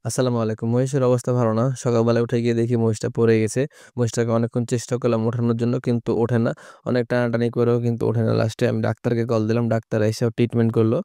আসসালামু আলাইকুম। মহিষের অবস্থা ভালো না। সকালবেলা উঠে গিয়ে দেখি মহিষটা পড়ে গেছে। মহিষটাকে অনেকক্ষণ চেষ্টা করলাম ওঠানোর জন্য কিন্তু ওঠে না। অনেক টানাটানি করেও কিন্তু ওঠে না। লাস্টে আমি ডাক্তারকে কল দিলাম। ডাক্তার এসেও ট্রিটমেন্ট করলো।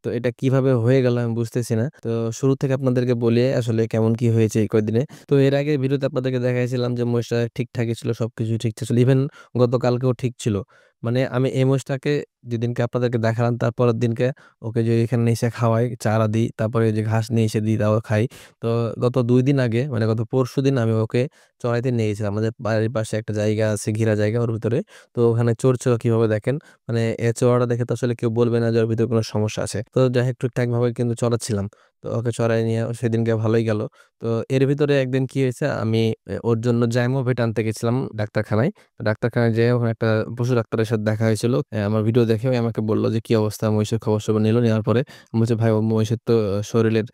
তো এটা কিভাবে হয়ে গেল আমি বুঝতেছি না। তো শুরু থেকে আপনাদেরকে বলি আসলে কেমন কি হয়েছে এই কয়দিনে। তো এর আগের ভিডিওতে আপনাদেরকে দেখাইছিলাম যে মহিষটা ঠিকঠাকই ছিল, সবকিছুই ঠিক ছিল। ইভেন গতকালকেও ঠিক ছিল। মানে আমি এই মহিষটাকে যেদিনকে আপনাদেরকে দেখালাম তার পরের দিনকে ওকে যে এখানে নিয়ে এসে খাওয়াই, চারা দিই, তারপরে এই যে ঘাস নিয়ে এসে দিই তাও খাই। তো গত ২ দিন আগে মানে গত পরশুদিন আমি ওকে চরাইতে নিয়ে গেছিলাম। আমাদের বাড়ির পাশে একটা জায়গা আছে, ঘেরা জায়গা ওর ভিতরে। তো ওখানে চরছিল কিভাবে দেখেন। মানে চড়াটা দেখে তো আসলে কেউ বলবে না যে ওর ভিতরে কোনো সমস্যা আছে। তো যাই হোক টুকটাক ভাবে কিন্তু চড়াচ্ছিলাম। তো ওকে চড়াই নিয়ে সেদিনকে ভালোই গেল। তো এর ভিতরে একদিন কি হয়েছে আমি ওর জন্য জাইমোভেট আনতে গেছিলাম ডাক্তারখানায়। তো ডাক্তারখানায় যেয়ে ওখানে একটা পশু ডাক্তারের সাথে দেখা হয়েছিল। আমার ভিডিও দেখে আমাকে বলল যে কি অবস্থা, মহিষের খবর সবর নিল। নেওয়ার পরে বলছে ভাই ও মহিষের তো শরীরের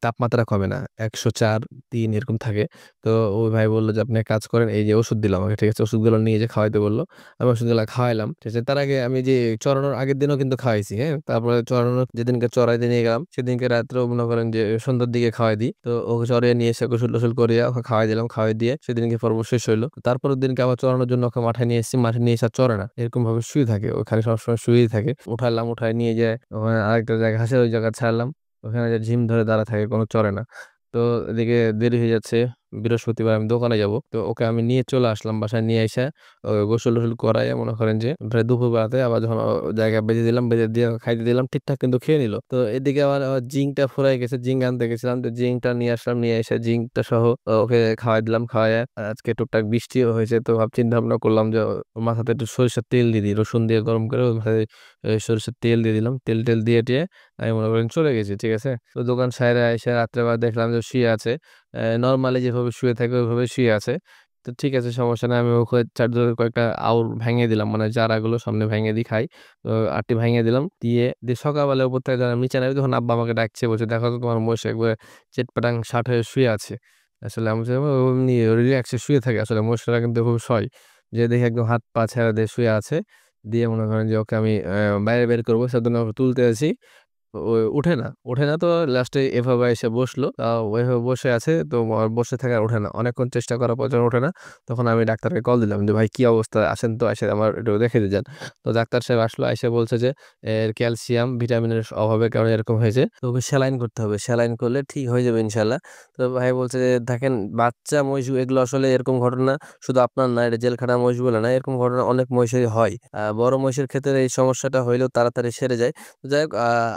তাপমাত্রা কমে না, ১০৪-৩ এরকম থাকে। তো ওই ভাই বলল যে আপনি এক কাজ করেন, এই যে ওষুধ দিলাম আমাকে, ঠিক আছে, ওষুধগুলো নিয়ে যে খাওয়াইতে বললো। আমি ওষুধগুলো খাওয়াইলাম, ঠিক আছে। তার আগে আমি যে চড়ানোর আগের দিনও কিন্তু খাওয়াইছি, হ্যাঁ। তারপরে চড়ানোর যেদিনকে চড়াইতে নিয়ে গেলাম সেদিনকে রাত্রেও মনে করেন যে সন্ধ্যার দিকে খাওয়াই দিই। তো ওকে চড়িয়ে নিয়ে এসে গোসল টোসল করিয়া ওকে খাওয়াই দিলাম, খাওয়াই দিয়ে সেদিনকে পর্ব শেষ হইলো। তারপরের দিনকে আবার চড়ানোর জন্য ওকে মাঠে নিয়ে এসেছি, মাঠে নিয়ে এসে আর চড়ে না, এরকম ভাবে শুয়ে থাকে ওখানে, সবসময় শুয়েই থাকে। উঠালাম, উঠায় নিয়ে যায় ওখানে আরেকটা জায়গা ঘাসের ওই জায়গা ছাড়লাম। ওখানে যে ঝিম ধরে দাঁড়া থাকে, কোনো চড়ে না। তো এদিকে দেরি হয়ে যাচ্ছে, বৃহস্পতিবার আমি দোকানে যাব। তো ওকে আমি নিয়ে চলে আসলাম, বাসায় নিয়ে এসে গোসল টোসল করাইয়া মনে করেন যে প্রায় দুপুর বেলাতে আবার যখন জায়গায় বেঁধে দিলাম, বেঁধে দিয়ে খাইতে দিলাম, ঠিকঠাক কিন্তু খেয়ে নিল। তো এদিকে আবার জিঙ্কটা ফুরাই গেছে, জিঙ্ক আনতে গেছিলাম, তো জিঙ্কটা নিয়ে আসলাম, নিয়ে এসে জিঙ্কটা সহ ওকে খাওয়াই দিলাম। খাওয়ায় আজকে টুকটাক বৃষ্টিও হয়েছে, তো চিন্তা ভাবনা করলাম যে ওর মাথাতে একটু সরিষার তেল দিয়ে দিই, রসুন দিয়ে গরম করে ওর মাথায় সরিষার তেল দিয়ে দিলাম। তেল টেল দিয়ে টিয়ে আমি মনে করেন চলে গেছি, ঠিক আছে। তো দোকান সাইরে এসে রাত্রেবেলা দেখলাম যে শুয়ে আছে, নরমালি যেভাবে শুয়ে থাকে ওইভাবে শুয়ে আছে। তো ঠিক আছে, সমস্যা নাই। আমি ওকে চার্জারের কয়েকটা আউল ভেঙে দিলাম, মানে চারাগুলো সামনে ভেঙে দিই খাই। তো আটটি ভেঙে দিলাম, দিয়ে সকালবেলা উপর থেকে যখন নিচে নামি তখন আব্বা আমাকে ডাকছে, বলছে দেখো তো তোমার মহিষ একবার চেটপাটাং ষাট হয়ে শুয়ে আছে। আসলে আমি বলছি, "ও এমনি রিল্যাক্সে শুয়ে থাকে, আসলে মহিষরা কিন্তু খুব সয়।" যে দেখি একদম হাত পা ছেড়ে দিয়ে শুয়ে আছে। দিয়ে মনে করেন যে ওকে আমি বাইরে বের করবো সেজন্য ওকে তুলতে আছি। ও ওঠে না তো লাস্টে এভাবে এসে বসলো। ওইভাবে বসে আছে, তো বসে থাকা আর ওঠে না। অনেকক্ষণ চেষ্টা করার পর যখন ওঠে না, তখন আমি ডাক্তারকে কল দিলাম যে ভাই কি অবস্থা, আসেন তো, এসে আমার একটু দেখে দিয়ে যান। তো ডাক্তার সাহেব আসলো, এসে বলছে যে এর ক্যালসিয়াম ভিটামিনের অভাবের কারণে এরকম হয়েছে, তো ওকে স্যালাইন করতে হবে, স্যালাইন করলে ঠিক হয়ে যাবে ইনশাল্লাহ। তো ভাই বলছে যে দেখেন, বাচ্চা মহিষ এগুলো আসলে এরকম ঘটনা শুধু আপনার না, এটা জেলখানা মহিষ বলে না, এরকম ঘটনা অনেক মহিষেরই হয়। বড় মহিষের ক্ষেত্রে এই সমস্যাটা হইলেও তাড়াতাড়ি সেরে যায়। যাই হোক,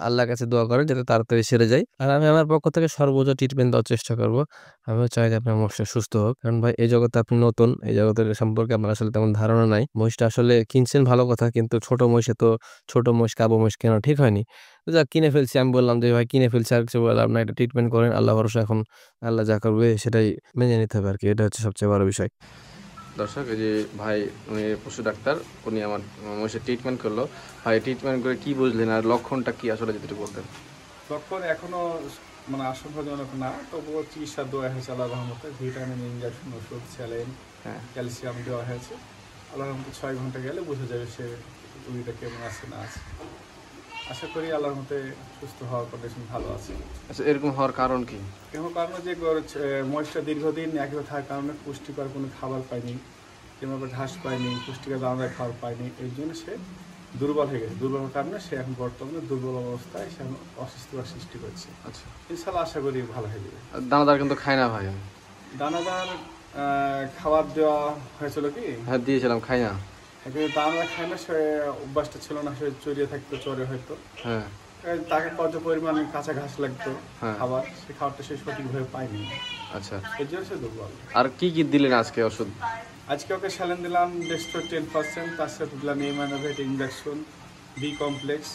আল্লাহর কাছে দোয়া করেন যাতে তাড়াতাড়ি সেরে যায়। আর আমি আমার পক্ষ থেকে সর্বোচ্চ ট্রিটমেন্ট দেওয়ার চেষ্টা করব। আমিও চাই যে আপনার মহিষটা সুস্থ হোক। কারণ ভাই এই জগতে আপনি নতুন, এই জগতের সম্পর্কে আপনার আসলে তেমন ধারণা নাই। মহিষটা আসলে কিনছেন ভালো কথা, কিন্তু ছোট মহিষে তো ছোট মহিষ কাবু মহিষ কেনা ঠিক হয়নি। তো যাক, কিনে ফেলছি। আমি বললাম যে ভাই কিনে ফেলছি, আর কিছু বললাম না, এটা ট্রিটমেন্ট করেন, আল্লাহ ভরসা। এখন আল্লাহ যা করবে সেটাই মেনে নিতে হবে আর কি, এটা হচ্ছে সবচেয়ে বড় বিষয়। দর্শক, এই যে ভাই, উনি পশু ডাক্তার, উনি আমার মহিষের ট্রিটমেন্ট করলো। ভাই ট্রিটমেন্ট করে কি বুঝলেন আর লক্ষণটা কি আসলে যদি একটু বলতেন। তখন এখনো মানে আশঙ্কাজনক না, তবুও চিকিৎসা দেওয়া হয়েছে আল্লাহর রহমতে। ভিটামিন ইঞ্জেকশন, ওষুধ, স্যালাইন, হ্যাঁ, ক্যালসিয়াম দেওয়া হয়েছে। আল্লাহর রহমতে 6 ঘন্টা গেলে বোঝা যাবে সে রুগীটা কেমন আছে না আছে। আশা করি আল্লাহর মতে সুস্থ হওয়ার কন্ডিশন ভালো আছে। আচ্ছা, এরকম হওয়ার কারণ কি? কেন কারণে যে মহিষটা দীর্ঘদিন একইভাবে থাকার কারণে পুষ্টিকর কোনো খাবার পায়নি, কিংবা ঘাস পায়নি, পুষ্টিকর দানাদার খাবার পায়নি, এই জন্য সে দুর্বল হয়ে গেছে। দুর্বল হওয়ার কারণে সে এখন বর্তমানে দুর্বল অবস্থায় সে এখন অসুস্থতার সৃষ্টি করছে। আচ্ছা, ইনশাল্লাহ আশা করি ভালো হয়ে যাবে। আর দানাদার কিন্তু খায় না ভাই। দানাদার খাবার দেওয়া হয়েছিল কি, হ্যাঁ দিয়েছিলাম, খাই না। কিন্তু দানাদার খায় না, সে অভ্যাসটা ছিল না, সে চড়িয়ে থাকতো, চরে হয়তো। হ্যাঁ, তাকে পর্যাপ্ত পরিমাণে কাঁচা ঘাস লাগতো হ্যাঁ। খাবার, সে খাবারটা সে সঠিকভাবে পায়নি, আচ্ছা, এর জন্য সে দুর্বল। আর কি কি দিলেন আজকে ওষুধ? আজকে ওকে স্যালাইন দিলাম ডেস্ট্রো 10%, তার সাথে দিলাম ইমানোভেট ইঞ্জেকশন, বি কমপ্লেক্স,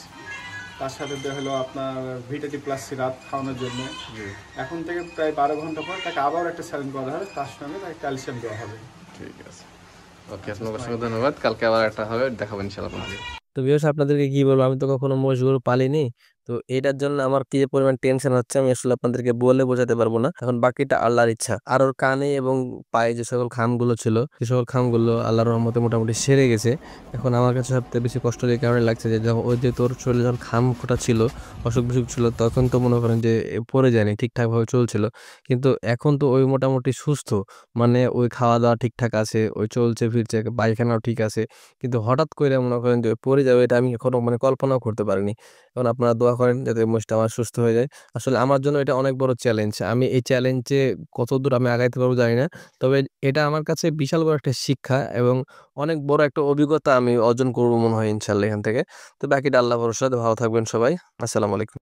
তার সাথে দেওয়া হলো আপনার ভিটাটি প্লাস সিরাপ খাওয়ানোর জন্য। এখন থেকে প্রায় 12 ঘন্টা পর তাকে আবার একটা স্যালাইন করা হবে, তার সঙ্গে তাকে ক্যালসিয়াম দেওয়া হবে। ঠিক আছে, ওকে, আপনাকে অসংখ্য ধন্যবাদ। কালকে আবার একটা হবে, দেখাবেন ইনশাআল্লাহ আপনাকে। তো ভিউয়ার্স, আপনাদেরকে কি বলবো, আমি তো কখনো মহিষ গরু পালিনি। তো এটার জন্য আমার কি যে পরিমাণ টেনশন হচ্ছে আমি আসলে আপনাদেরকে বলে বোঝাতে পারবো না। এখন বাকিটা আল্লাহর ইচ্ছা। আর ওর কানে এবং পায়ে যে সকল খামগুলো ছিল সে সকল খামগুলো আল্লাহর রহমতে মোটামুটি সেরে গেছে। এখন আমার কাছে সবথেকে বেশি কষ্ট এই কারণে লাগছে যে যখন ওই যে তোর শরীরে যখন খাম খোটা ছিল, অসুখ বিসুখ ছিল, তখন তো মনে করেন যে পড়ে যায়নি, ঠিকঠাক ভাবে চলছিল। কিন্তু এখন তো ওই মোটামুটি সুস্থ, মানে ওই খাওয়া দাওয়া ঠিকঠাক আছে, ওই চলছে ফিরছে, পায়খানাও ঠিক আছে। কিন্তু হঠাৎ করে মনে করেন যে পড়ে যাবে এটা আমি এখনো মানে কল্পনাও করতে পারিনি। এখন আপনারা দোয়া করেন যাতে মোষটা আমার সুস্থ হয়ে যায়। আসলে আমার জন্য এটা অনেক বড় চ্যালেঞ্জ। আমি এই চ্যালেঞ্জে কতদূর আমি আগাইতে পারবো জানি না। তবে এটা আমার কাছে বিশাল বড় একটা শিক্ষা এবং অনেক বড় একটা অভিজ্ঞতা আমি অর্জন করবো মনে হয় ইনশাআল্লাহ এখান থেকে। তো বাকিটা আল্লাহ ভরসা। তো ভালো থাকবেন সবাই। আসসালামু আলাইকুম।